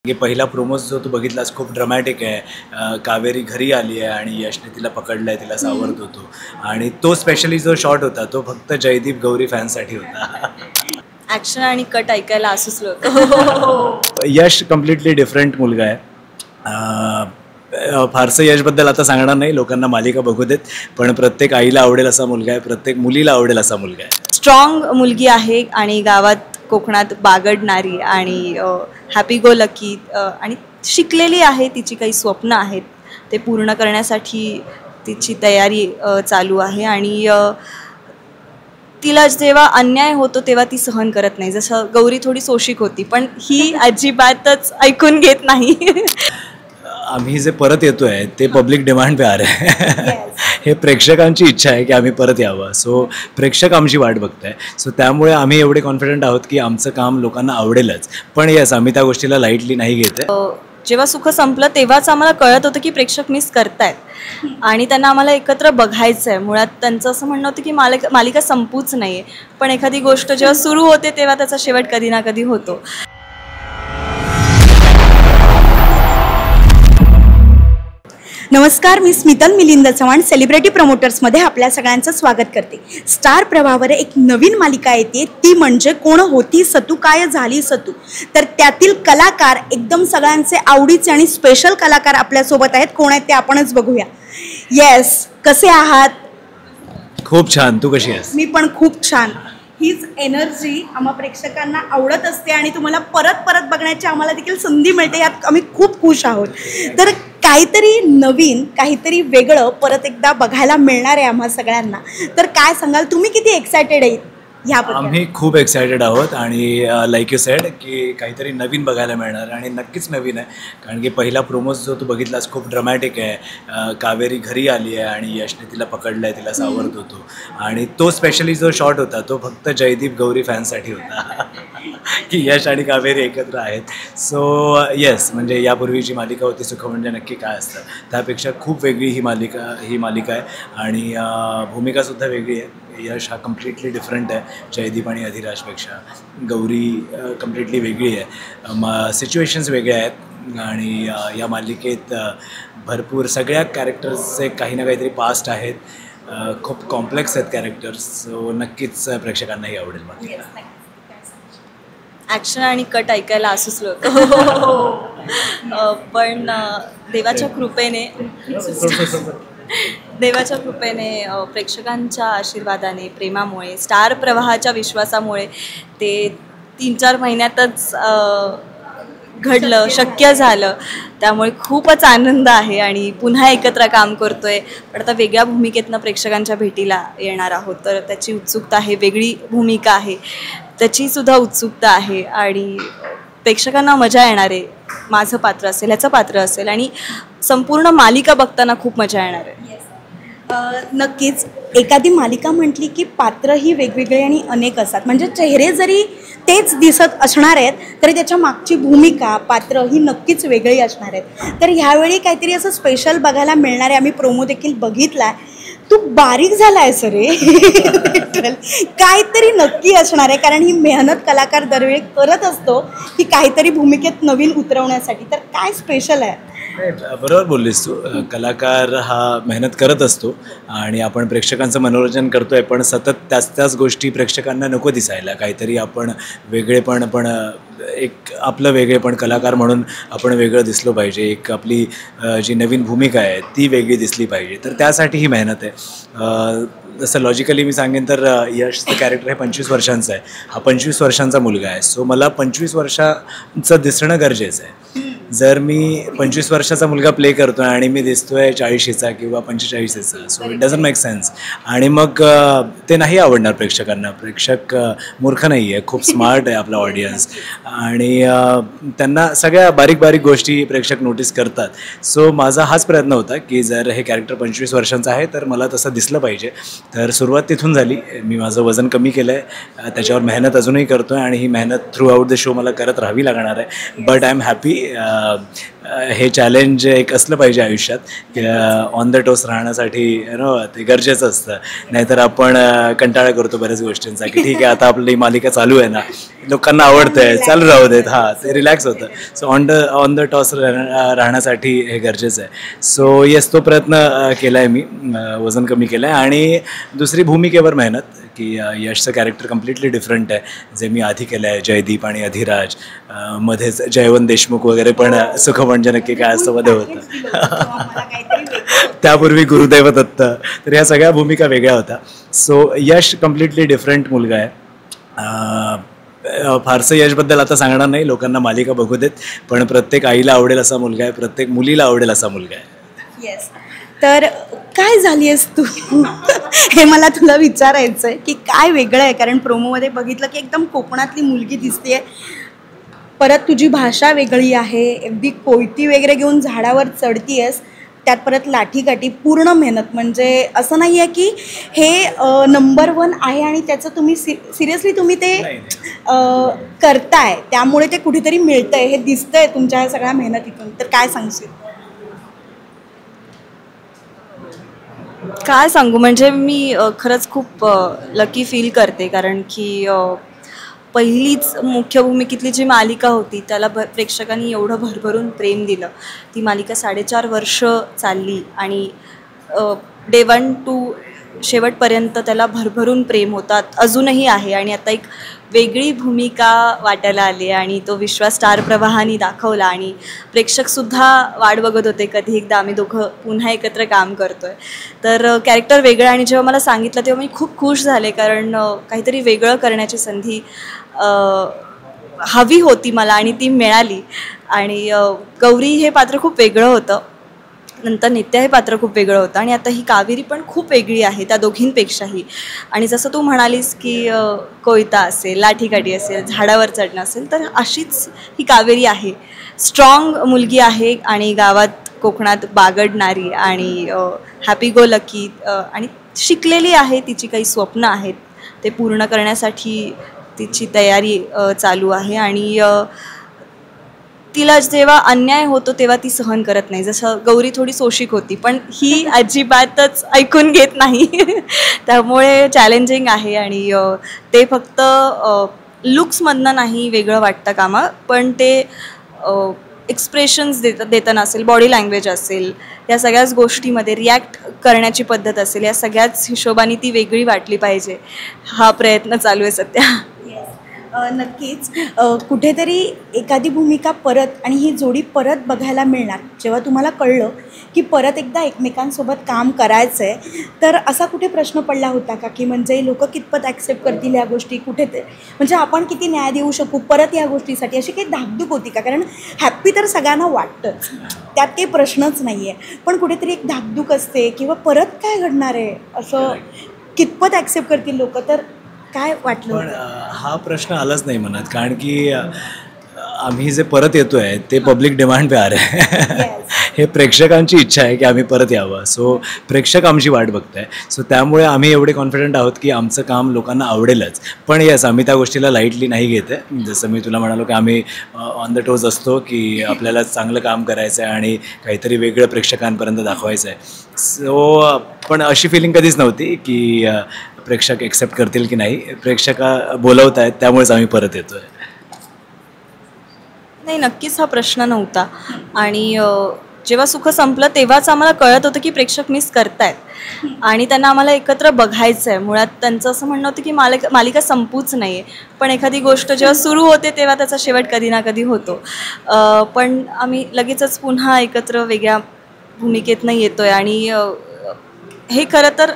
पहिला प्रोमोज जो तू बघितलास खूप ड्रामॅटिक आहे. कावेरी घरी आली आहे आणि यशने तिला पकडलं आहे, तिला सावरत होतो आणि तो स्पेशली जो शॉट होता तो फक्त जयदीप गौरी फॅन्ससाठी होता. ॲक्शन आणि कट ऐकायला असुचलं होतं. यश कम्प्लिटली डिफरंट मुलगा आहे. फारसं यशबद्दल आता सांगणार नाही, लोकांना मालिका बघू देत, पण प्रत्येक आईला आवडेल असा मुलगा आहे, प्रत्येक मुलीला आवडेल असा मुलगा आहे. स्ट्रॉंग मुलगी आहे आणि गावात कोकणात बागडणारी आणि हॅपी गो लकी आणि शिकलेली आहे. तिची काही स्वप्न आहेत ते पूर्ण करण्यासाठी तिची तयारी चालू आहे आणि तिला जेव्हा अन्याय होतो तेव्हा ती सहन करत नाही. जसं गौरी थोडी सोशिक होती, पण ही अजिबातच ऐकून घेत नाही. आम्ही जे परत येतो आहे ते पब्लिक डिमांड पे आ रहे आहे. हे प्रेक्षकांची इच्छा आहे की आम्ही परत यावं. सो प्रेक्षक आमची वाट बघत आहे. सो त्यामुळे आम्ही एवढे कॉन्फिडंट आहोत की आमचं काम लोकांना आवडेलच. पण येस, आम्ही त्या गोष्टीला लाईटली नाही घेत आहे. जेव्हा सुख संपलं तेव्हाच आम्हाला कळत होतं की प्रेक्षक मिस करतायत आणि त्यांना आम्हाला एकत्र बघायचं आहे. मुळात त्यांचं असं म्हणणं होतं की मालिका संपूच नाही आहे, पण एखादी गोष्ट जेव्हा सुरू होते तेव्हा त्याचा शेवट कधी ना कधी होतो. नमस्कार, मी स्मितल मिलिंद चव्हाण सेलिब्रिटी प्रमोटर्समध्ये आपल्या सगळ्यांचं स्वागत करते. स्टार प्रवाहावर एक नवीन मालिका येते, ती म्हणजे कोण होती सतू काय झाली सतू. तर त्यातील कलाकार एकदम सगळ्यांचे आवडीचे आणि स्पेशल कलाकार आपल्यासोबत आहेत. कोण आहेत ते आपणच बघूया. येस, कसे आहात? खूप छान. तू कशी आहेस? मी पण खूप छान. हीच एनर्जी आम्हा प्रेक्षकांना आवडत असते आणि तुम्हाला परत परत बघण्याची आम्हाला देखील संधी मिळते, यात आम्ही खूप खुश आहोत. तर काहीतरी नवीन, काहीतरी वेगळं परत एकदा बघायला मिळणार आहे आम्हा सगळ्यांना. तर काय सांगाल, तुम्ही किती एक्सायटेड आहेत ह्याबद्दल? आम्ही खूप एक्सायटेड आहोत आणि लाईक यू सेड की काहीतरी नवीन बघायला मिळणार आणि नक्कीच नवीन आहे. कारण की पहिला प्रोमोज जो तू बघितलास खूप ड्रामॅटिक आहे. कावेरी घरी आली आहे आणि यशने तिला पकडलं आहे, तिला सावरत होतो आणि तो स्पेशली जो शॉट होता तो फक्त जयदीप गौरी फॅन्ससाठी होता की यश आणि कावेरी एकत्र आहेत. सो येस, म्हणजे यापूर्वीची मालिका होती सुख म्हणजे नक्की काय असतं, त्यापेक्षा खूप वेगळी ही मालिका आहे आणि भूमिकासुद्धा वेगळी आहे. यश हा कम्प्लिटली डिफरंट आहे जयदीप आणि अधिराजपेक्षा. गौरी कम्प्लिटली वेगळी आहे. सिच्युएशन्स वेगळ्या आहेत आणि या मालिकेत भरपूर सगळ्या कॅरेक्टर्सचे काही ना काहीतरी पास्ट आहेत. खूप कॉम्प्लेक्स आहेत कॅरेक्टर्स. सो नक्कीच प्रेक्षकांनाही आवडेल मालिका. ॲक्शन आणि कट ऐकायला असुचलं होतं. पण देवाच्या कृपेने प्रेक्षकांच्या आशीर्वादाने, प्रेमामुळे, स्टार प्रवाहाच्या विश्वासामुळे ते 3-4 महिन्यातच घडलं, शक्य झालं. त्यामुळे खूपच आनंद आहे आणि पुन्हा एकत्र काम करतोय. पण आता वेगळ्या भूमिकेतनं प्रेक्षकांच्या भेटीला येणार आहोत, तर त्याची उत्सुकता आहे. वेगळी भूमिका आहे, त्याचीसुद्धा उत्सुकता आहे आणि प्रेक्षकांना मजा येणार आहे. माझं पात्र असेल, ह्याचं पात्र असेल आणि संपूर्ण मालिका बघताना खूप मजा येणार आहे. नक्कीच. एखादी मालिका म्हटली की पात्रही वेगवेगळे आणि अनेक असतात. म्हणजे चेहरे जरी तेच दिसत असणार आहेत तरी त्याच्या मागची भूमिका, पात्र ही नक्कीच वेगळी असणार आहेत. तर ह्यावेळी काहीतरी असं स्पेशल बघायला मिळणार आहे. आम्ही प्रोमो देखील बघितला आहे. तू बारीक झाला आहेस रे. काहीतरी नक्की असणार आहे, कारण ही मेहनत कलाकार दरवेळी करत असतो की काहीतरी भूमिकेत नवीन उतरवण्यासाठी. तर काय स्पेशल आहे? बरोबर बोललीस तू. कलाकार हा मेहनत करत असतो आणि आपण प्रेक्षकांचं मनोरंजन करतो आहे, पण सतत त्याच गोष्टी प्रेक्षकांना नको दिसायला. काहीतरी आपण वेगळेपण, पण एक आपलं वेगळेपण, कलाकार म्हणून आपण वेगळं दिसलो पाहिजे. एक आपली जी नवीन भूमिका आहे ती वेगळी दिसली पाहिजे. तर त्यासाठी ही मेहनत आहे. जसं लॉजिकली मी सांगेन तर यशचं कॅरेक्टर हे 25 वर्षांचं आहे. हा 25 वर्षांचा मुलगा आहे. सो मला 25 वर्षांचं दिसणं गरजेचं आहे. जर मी 25 वर्षाचा मुलगा प्ले करतो आहे आणि मी दिसतो आहे 40चा किंवा 45चा, so it doesn't make sense. आणि मग ते नाही आवडणार प्रेक्षकांना. प्रेक्षक मूर्ख नाही आहे, खूप स्मार्ट आहे आपला ऑडियन्स आणि त्यांना सगळ्या बारीक बारीक गोष्टी प्रेक्षक नोटीस करतात. सो माझा हाच प्रयत्न होता की जर हे कॅरेक्टर 25 वर्षांचं आहे तर मला तसं दिसलं पाहिजे. तर सुरुवात तिथून झाली. मी माझं वजन कमी केलं आहे, त्याच्यावर मेहनत अजूनही करतो आहे आणि ही मेहनत थ्रू आउट द शो मला करत राहावी लागणार आहे. बट आय एम हॅपी हे चॅलेंज एक असलं पाहिजे आयुष्यात की ऑन द टोस राहण्यासाठी ते गरजेचं असतं. नाहीतर आपण कंटाळा करतो बऱ्याच गोष्टींचा की ठीक आहे आता आपली मालिका चालू आहे ना, लोकांना आवडतंय, चालू राहू देत. हां, ते रिलॅक्स होतं. सो ऑन द टॉस राहण्यासाठी हे गरजेचं आहे. सो येस, तो प्रयत्न केला आहे मी, वजन कमी केलं आहे. आणि दुसरी भूमिकेवर मेहनत की यशचं कॅरेक्टर कम्प्लिटली डिफरंट आहे जे मी आधी केलं आहे, जयदीप आणि अधिराज. मध्येच जयवंत देशमुख वगैरे पण सुख म्हणजे नक्की काय असं मध्ये होतं. त्यापूर्वी गुरुदेव दत्त. तर ह्या सगळ्या भूमिका वेगळ्या होत्या. सो यश कम्प्लिटली डिफरंट मुलगा आहे. फारसं यशबद्दल आता सांगणार नाही, लोकांना मालिका बघू देत. पण प्रत्येक आईला आवडेल असा मुलगा आहे, प्रत्येक मुलीला आवडेल असा मुलगा आहे. येस. तर काय झाली आहेस तू हे मला तुला विचारायचं आहे की काय वेगळं आहे. कारण प्रोमोमध्ये बघितलं की एकदम कोकणातली मुलगी दिसते, परत तुझी भाषा वेगळी आहे, अगदी कोयती वगैरे घेऊन झाडावर चढती आहेस, त्यात परत लाठीकाठी, पूर्ण मेहनत. म्हणजे असं नाही आहे की हे नंबर 1 आहे आणि त्याचं तुम्ही सिरियसली तुम्ही ते करताय त्यामुळे ते कुठेतरी मिळतंय, हे दिसतंय तुमच्या सगळ्या मेहनतीतून. तर काय सांगशील? काय सांगू, म्हणजे मी खरंच खूप लकी फील करते. कारण की पहिलीच मुख्य भूमिकेतली जी मालिका होती त्याला प्रेक्षकांनी एवढं भरभरून प्रेम दिलं. ती मालिका 4.5 वर्ष चालली आणि डे 1 टू शेवटपर्यंत त्याला भरभरून प्रेम होतात, अजूनही आहे. आणि आता एक वेगळी भूमिका वाटायला आली आणि तो विश्वास स्टार प्रवाहाने दाखवला. आणि प्रेक्षकसुद्धा वाट बघत होते कधी एकदा आम्ही दोघं पुन्हा एकत्र काम करतो आहे. तर कॅरेक्टर वेगळं. आणि जेव्हा मला सांगितलं तेव्हा मी खूप खुश झाले, कारण काहीतरी वेगळं करण्याची संधी हवी होती मला आणि ती मिळाली. आणि गौरी हे पात्र खूप वेगळं होतं, नंतर नित्या हे पात्र खूप वेगळं होतं आणि आता ही कावेरी पण खूप वेगळी आहे त्या दोघींपेक्षाही. आणि जसं तू म्हणालीस की कोयता असेल, लाठीकाठी असेल, झाडावर चढणं असेल, तर अशीच ही कावेरी आहे. स्ट्रॉंग मुलगी आहे आणि गावात कोकणात बागडणारी आणि हॅपी गो लकी आणि शिकलेली आहे. तिची काही स्वप्न आहेत, ते पूर्ण करण्यासाठी तिची तयारी चालू आहे. आणि तिला जेव्हा अन्याय होतो तेव्हा ती सहन करत नाही. जसं गौरी थोडी सोशिक होती, पण ही अजिबातच ऐकून घेत नाही. त्यामुळे चॅलेंजिंग आहे. आणि ते फक्त लुक्समधनं नाही वेगळं वाटतं कामा, पण ते एक्सप्रेशन्स देताना असेल, बॉडी लँग्वेज असेल, या सगळ्याच गोष्टीमध्ये रिॲक्ट करण्याची पद्धत असेल, या सगळ्याच हिशोबाने ती वेगळी वाटली पाहिजे. हा प्रयत्न चालू आहे सध्या. नक्कीच. कुठेतरी एखादी भूमिका परत आणि ही जोडी परत बघायला मिळणार जेव्हा तुम्हाला कळलं की परत एकदा एकमेकांसोबत काम करायचं आहे, तर असा कुठे प्रश्न पडला होता का की म्हणजे लोक कितपत ॲक्सेप्ट करतील ह्या गोष्टी, कुठे ते म्हणजे आपण किती न्याय देऊ शकू परत या गोष्टीसाठी, अशी काही धाकधूक होती का? कारण हॅप्पी तर सगळ्यांना वाटतंच, त्यात काही प्रश्नच नाही आहे, पण कुठेतरी एक धाकधूक असते किंवा परत काय घडणार आहे असं कितपत ॲक्सेप्ट करतील लोक, तर काय वाटलं? पण हा प्रश्न आलाच नाही मनात, कारण की आम्ही जे परत येतो आहे ते पब्लिक डिमांड पे आ रहे आहे. हे प्रेक्षकांची इच्छा आहे की आम्ही परत यावं. सो प्रेक्षक आमची वाट बघत आहे. सो त्यामुळे आम्ही एवढे कॉन्फिडंट आहोत की आमचं काम लोकांना आवडेलच. पण येस, आम्ही त्या गोष्टीला लाईटली नाही घेत आहे. जसं मी तुला म्हणालो की आम्ही ऑन द टोज असतो की आपल्याला चांगलं काम करायचं आहे आणि काहीतरी वेगळं प्रेक्षकांपर्यंत दाखवायचं आहे. सो पण अशी फिलिंग कधीच नव्हती की प्रेक्षक एक्सेप्ट करतील की नाही. प्रेक्षक बोलवत आहेत त्यामुळेच आम्ही परत येतो आहे. नाही, नक्कीच हा प्रश्न नव्हता. आणि जेव्हा सुख संपलं तेव्हाच आम्हाला कळत होतं की प्रेक्षक मिस करतायत आणि त्यांना आम्हाला एकत्र बघायचं आहे. मुळात त्यांचं असं म्हणणं होतं की मालिका संपूच नाही आहे, पण एखादी गोष्ट जेव्हा सुरू होते तेव्हा त्याचा शेवट कधी ना कधी होतो. पण आम्ही लगेचच पुन्हा एकत्र वेगळ्या भूमिकेतनं येतो आहे. आणि हे खरं तर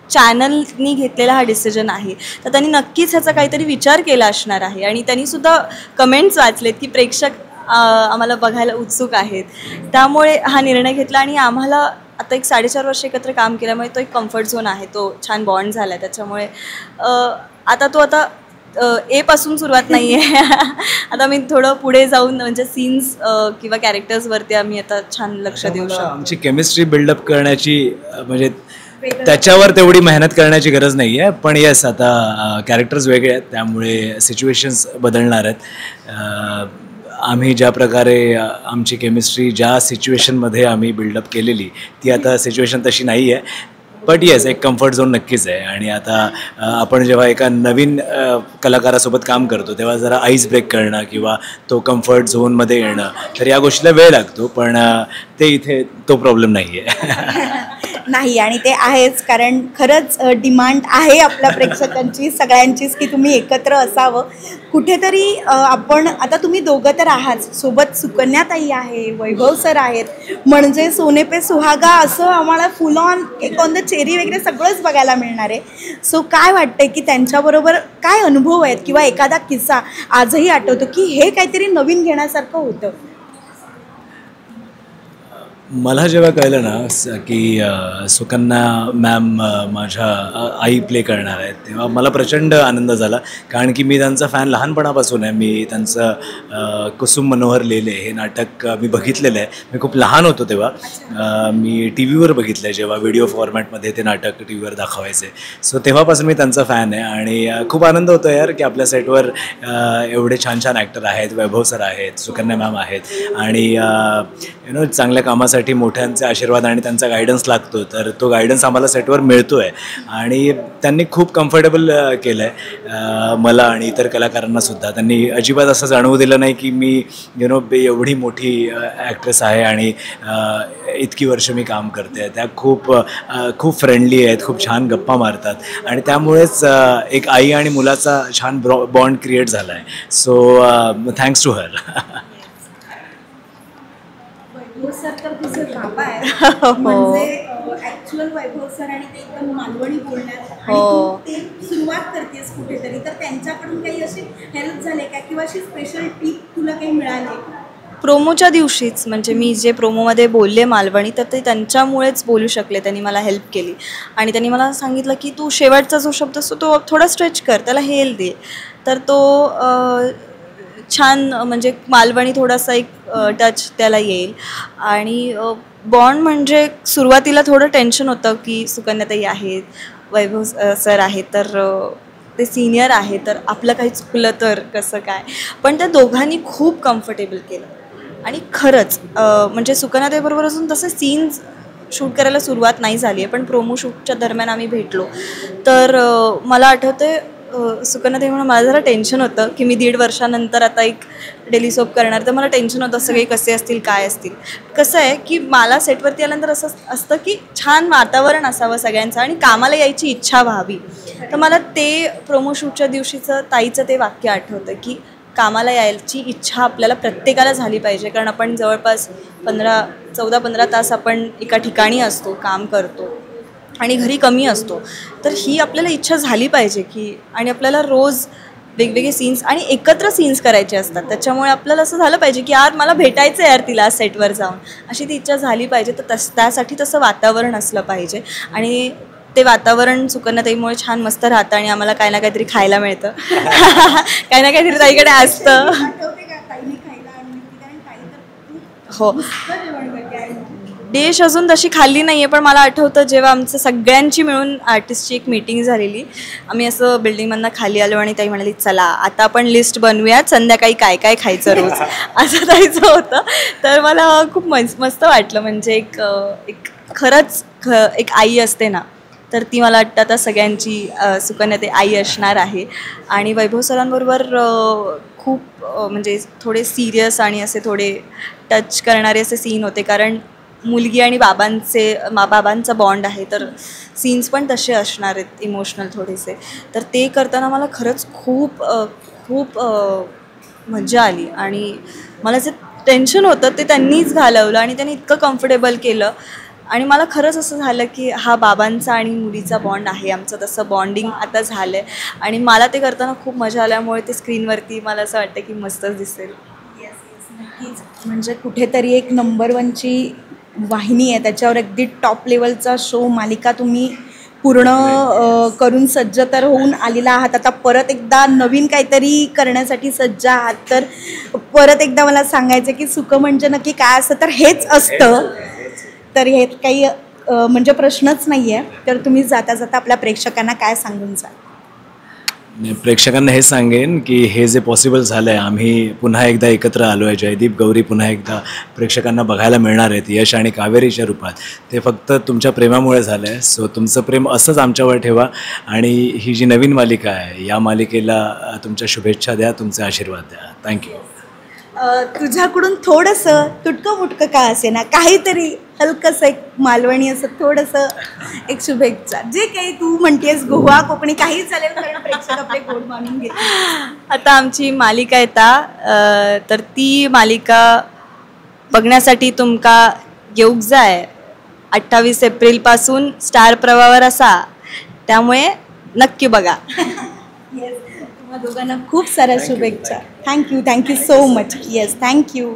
चॅनलनी घेतलेला हा डिसिजन आहे, तर त्यांनी नक्कीच ह्याचा काहीतरी विचार केला असणार आहे. आणि त्यांनीसुद्धा कमेंट्स वाचलेत की प्रेक्षक आम्हाला बघायला उत्सुक आहेत, त्यामुळे हा निर्णय घेतला. आणि आम्हाला आता एक 4.5 वर्ष एकत्र काम केल्यामुळे तो एक कम्फर्ट झोन आहे, तो छान बॉन्ड झाला आहे. त्याच्यामुळे आता एपासून सुरुवात नाही आहे. आता मी थोडं पुढे जाऊन म्हणजे सीन्स किंवा कॅरेक्टर्सवरती आम्ही आता छान लक्ष देऊ शकतो. आमची केमिस्ट्री बिल्डअप करण्याची म्हणजे त्याच्यावर तेवढी मेहनत करण्याची गरज नाही आहे. पण येस, आता कॅरेक्टर्स वेगळे आहेत त्यामुळे सिच्युएशन्स बदलणार आहेत. आम्ही ज्या प्रकारे आमची केमिस्ट्री ज्या सिच्युएशनमध्ये आम्ही बिल्डअप केलेली ती आता सिच्युएशन तशी नाही आहे. बट येस, एक कम्फर्ट झोन नक्कीच आहे. आणि आता आपण जेव्हा एका नवीन कलाकारासोबत काम करतो तेव्हा जरा आईस ब्रेक करणं किंवा तो कम्फर्ट झोनमध्ये येणं, तर या गोष्टीला वेळ लागतो. पण ते इथे तो प्रॉब्लेम नाही आहे. नाही, आणि ते आहेच, कारण खरंच डिमांड आहे आपल्या प्रेक्षकांची सगळ्यांचीच की तुम्ही एकत्र असावं. कुठेतरी आपण आता तुम्ही दोघं तर आहात, सोबत सुकन्याताई आहे, वैभव सर आहेत, म्हणजे सोने पे सुहागा असं आम्हाला फुल ऑन एक ऑन द चेरी वगैरे सगळंच बघायला मिळणार आहे. सो काय वाटतंय की त्यांच्याबरोबर काय अनुभव आहेत किंवा एखादा किस्सा आजही आठवतो की हे काहीतरी नवीन घेण्यासारखं होतं? मला जेव्हा कळलं ना की सुकन्या मॅम माझ्या आई प्ले करणार आहेत, तेव्हा मला प्रचंड आनंद झाला. कारण की मी त्यांचा फॅन लहानपणापासून आहे. मी त्यांचं कुसुम मनोहर लेले हे नाटक मी बघितलेलं आहे. मी खूप लहान होतो तेव्हा. मी टी व्हीवर बघितलं आहे, जेव्हा व्हिडिओ फॉर्मॅटमध्ये ते नाटक टी व्हीवर दाखवायचे. सो तेव्हापासून मी त्यांचा फॅन आहे. आणि खूप आनंद होतो यार की आपल्या सेटवर एवढे छान छान ॲक्टर आहेत. वैभव सर आहेत, सुकन्या मॅम आहेत, आणि चांगल्या कामासाठी मोठ्यांचे आशीर्वाद आणि त्यांचा गायडन्स लागतो. तर तो गायडन्स आम्हाला सेटवर मिळतो आहे. आणि त्यांनी खूप कम्फर्टेबल केलं आहे मला आणि इतर कलाकारांनासुद्धा. त्यांनी अजिबात असं जाणवू दिलं नाही की मी एवढी मोठी ॲक्ट्रेस आहे आणि इतकी वर्ष मी काम करते. त्या खूप खूप फ्रेंडली आहेत, खूप छान गप्पा मारतात, आणि त्यामुळेच एक आई आणि मुलाचा छान बॉन्ड क्रिएट झाला आहे. So thanks to her. Vaibhav sir तर तुझं बाबा आहे, म्हणजे ऍक्च्युअल वैभव सर, आणि ते एकदम मालवणी बोलण्यात, आणि तू ते सुरुवात करतेस कुठेतरी, तर त्यांच्याकडून काही अशी हेल्प झाले का किंवा अशी स्पेशल टिप तुला काही मिळाली? प्रोमोच्या दिवशीच, म्हणजे मी जे प्रोमोमध्ये बोलले मालवणी, तर ते त्यांच्यामुळेच बोलू शकले. त्यांनी मला हेल्प केली आणि त्यांनी मला सांगितलं की तू शेवटचा जो शब्द असतो तो थोडा स्ट्रेच कर, त्याला हेल दे. तर तो छान, म्हणजे मालवणी थोडासा एक टच त्याला येईल. आणि बॉन्ड म्हणजे सुरुवातीला थोडं टेन्शन होतं की सुकन्याताई आहेत, वैभव सर आहेत, तर ते सिनियर आहे, तर आपलं काही चुकलं तर कसं काय. पण त्या दोघांनी खूप कम्फर्टेबल केलं. आणि खरंच म्हणजे सुकन्याताईबरोबर अजून तसे सीन्स शूट करायला सुरुवात नाही झाली आहे, पण प्रोमो शूटच्या दरम्यान आम्ही भेटलो. तर मला आठवते सुकन्याताई म्हणून मला जरा टेन्शन होतं की मी 1.5 वर्षानंतर आता एक डेली सोप करणार, तर मला टेन्शन होतं सगळे कसे असतील, काय असतील. कसं आहे की मला सेटवरती आल्यानंतर असं असतं की छान वातावरण असावं सगळ्यांचं आणि कामाला यायची इच्छा व्हावी. तर मला ते प्रोमो शूटच्या दिवशीचं ताईचं ते वाक्य आठवतं की कामाला यायची इच्छा आपल्याला प्रत्येकाला झाली पाहिजे. कारण आपण जवळपास 14-15 तास आपण एका ठिकाणी असतो, काम करतो आणि घरी कमी असतो. तर ही आपल्याला इच्छा झाली पाहिजे की, आणि आपल्याला रोज वेगवेगळे सीन्स आणि एकत्र सीन्स करायचे असतात. त्याच्यामुळे आपल्याला असं झालं पाहिजे की यार मला भेटायचं आहे यार तिला सेटवर जाऊन, अशी ती इच्छा झाली पाहिजे. तर त्यासाठी तसं वातावरण असलं पाहिजे. आणि ते वातावरण सुकन्याताईमुळे छान मस्त राहतं आणि आम्हाला काही ना काहीतरी खायला मिळतं. काही ना काहीतरी ताईकडे असतं. हो, डिश अजून तशी खाल्ली नाही आहे, पण मला आठवतं जेव्हा आमचं सगळ्यांची मिळून आर्टिस्टची एक मीटिंग झालेली, आम्ही असं बिल्डिंगमधनं खाली आलो आणि ताई म्हणाली चला आता आपण लिस्ट बनवूयात संध्याकाळी काय काय खायचं रोज, असं ताईचं होतं. तर मला खूप मस्त वाटलं. म्हणजे एक खरंच एक आई असते ना, तर ती मला वाटतं आता सगळ्यांची सुकन्याताई आई असणार आहे. आणि वैभव सरांबरोबर खूप म्हणजे थोडे सिरियस आणि असे थोडे टच करणारे असे सीन होते, कारण मुलगी आणि बाबांचा बॉन्ड आहे, तर सीन्स पण तसे असणार आहेत इमोशनल थोडेसे. तर ते करताना मला खरंच खूप मजा आली. आणि मला जे टेन्शन होतं ते त्यांनीच घालवलं आणि त्यांनी इतकं कम्फर्टेबल केलं. आणि मला खरंच असं झालं की हा बाबांचा आणि मुलीचा बॉन्ड आहे आमचं, तसं बॉन्डिंग आता झालं आहे. आणि मला ते करताना खूप मजा आल्यामुळे ते स्क्रीनवरती मला असं वाटतं की मस्तच दिसेल. नक्कीच. म्हणजे कुठेतरी एक नंबर 1ची वाहिनी आहे, त्याच्यावर अगदी टॉप लेवलचा शो, मालिका तुम्ही पूर्ण करून सज्ज तर होऊन आलेला आहात. आता परत एकदा नवीन काहीतरी करण्यासाठी सज्ज आहात. तर परत एकदा मला सांगायचं की सुख म्हणजे नक्की काय असतं, तर हेच असतं. तर हे काही म्हणजे प्रश्नच नाही आहे. तर तुम्ही जाता जाता आपल्या प्रेक्षकांना काय सांगून जा? प्रेक्षकांना हे सांगेन की हे जे पॉसिबल झालं आहे, आम्ही पुन्हा एकदा एकत्र आलो आहे, जयदीप गौरी पुन्हा एकदा प्रेक्षकांना बघायला मिळणार आहेत यश आणि कावेरीच्या रूपात, ते फक्त तुमच्या प्रेमामुळे झालं आहे. सो तुमचं प्रेम असंच आमच्यावर ठेवा आणि ही जी नवीन मालिका आहे या मालिकेला तुमच्या शुभेच्छा द्या, तुमचे आशीर्वाद द्या. थँक्यू. तुझ्याकडून थोडंसं तुटकं मुटकं का असे ना, काहीतरी हलकंसं एक मालवणी असं थोडंसं एक शुभेच्छा, जे काही तू म्हणतेस गोवा कोकणी काही चालेल, कारण प्रेक्षक आपले गोड मानून घेतील. आता आमची मालिका येता तर ती मालिका बघण्यासाठी तुमका येऊक जाय 28 एप्रिलपासून स्टार प्रवाहावर असा, त्यामुळे नक्की बघा. येस, तुम्हा दोघांना खूप साऱ्या शुभेच्छा. Thank you so much. Yes, thank you.